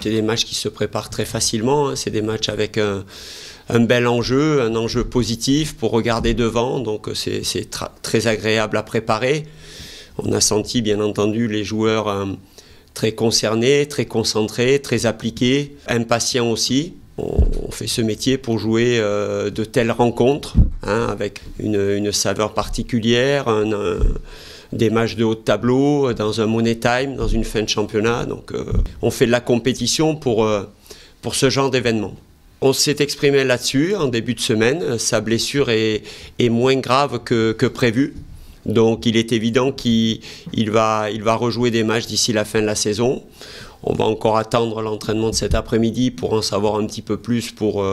C'est des matchs qui se préparent très facilement, c'est des matchs avec un bel enjeu, un enjeu positif pour regarder devant, donc c'est très agréable à préparer. On a senti bien entendu les joueurs très concernés, très concentrés, très appliqués, impatients aussi. On fait ce métier pour jouer de telles rencontres, avec une saveur particulière, des matchs de haut de tableau, dans un money time, dans une fin de championnat. Donc on fait de la compétition pour ce genre d'événement. On s'est exprimé là-dessus en début de semaine. Sa blessure est moins grave que prévu. Donc il est évident qu'il va rejouer des matchs d'ici la fin de la saison. On va encore attendre l'entraînement de cet après-midi pour en savoir un petit peu plus pour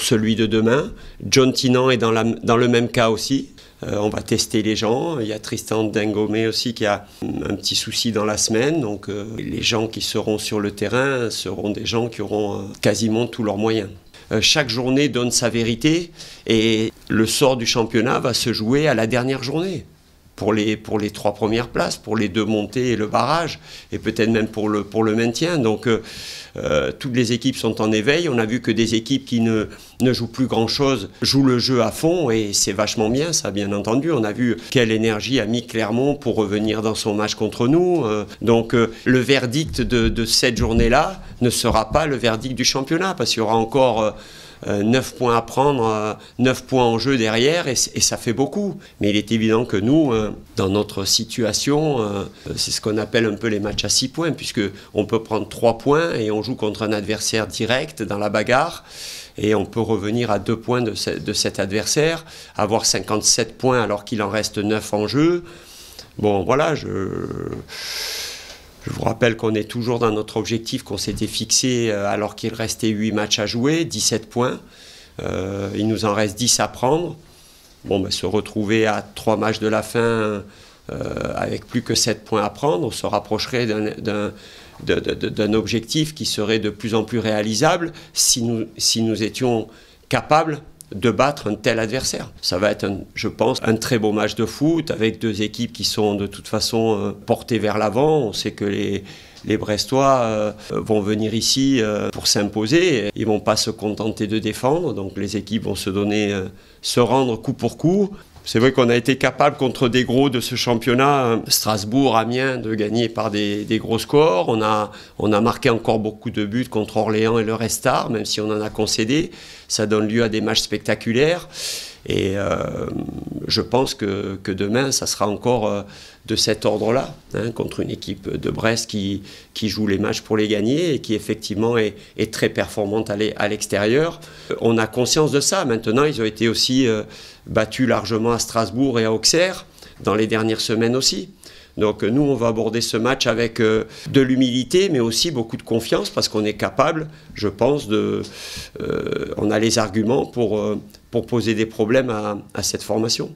celui de demain. John Tynan est dans le même cas aussi. On va tester les gens. Il y a Tristan Dengomé aussi qui a un petit souci dans la semaine. Donc les gens qui seront sur le terrain seront des gens qui auront quasiment tous leurs moyens. Chaque journée donne sa vérité et le sort du championnat va se jouer à la dernière journée. Pour les 3 premières places, pour les 2 montées et le barrage, et peut-être même pour le maintien. Donc toutes les équipes sont en éveil. On a vu que des équipes qui ne jouent plus grand-chose jouent le jeu à fond, et c'est vachement bien, ça, bien entendu. On a vu quelle énergie a mis Clermont pour revenir dans son match contre nous. Donc le verdict de cette journée-là ne sera pas le verdict du championnat, parce qu'il y aura encore 9 points à prendre, 9 points en jeu derrière, et ça fait beaucoup. Mais il est évident que nous, dans notre situation, c'est ce qu'on appelle un peu les matchs à 6 points, puisqu'on peut prendre 3 points et on joue contre un adversaire direct dans la bagarre, et on peut revenir à 2 points de cet adversaire, avoir 57 points alors qu'il en reste 9 en jeu. Bon, voilà, je vous rappelle qu'on est toujours dans notre objectif qu'on s'était fixé alors qu'il restait 8 matchs à jouer, 17 points. Il nous en reste 10 à prendre. Bon, se retrouver à 3 matchs de la fin avec plus que 7 points à prendre, on se rapprocherait d'un objectif qui serait de plus en plus réalisable si nous étions capables de battre un tel adversaire. Ça va être, je pense, un très beau match de foot avec 2 équipes qui sont de toute façon portées vers l'avant. On sait que les Brestois vont venir ici pour s'imposer. Ils ne vont pas se contenter de défendre, donc les équipes vont se rendre coup pour coup. C'est vrai qu'on a été capable contre des gros de ce championnat, Strasbourg, Amiens, de gagner par des gros scores. On a marqué encore beaucoup de buts contre Orléans et le Restart, même si on en a concédé. Ça donne lieu à des matchs spectaculaires. Et je pense que demain, ça sera encore de cet ordre-là, contre une équipe de Brest qui joue les matchs pour les gagner et qui effectivement est très performante à l'extérieur. On a conscience de ça. Maintenant, ils ont été aussi battus largement à Strasbourg et à Auxerre dans les dernières semaines aussi. Donc nous, on va aborder ce match avec de l'humilité, mais aussi beaucoup de confiance, parce qu'on est capable, je pense, on a les arguments pour poser des problèmes à cette formation.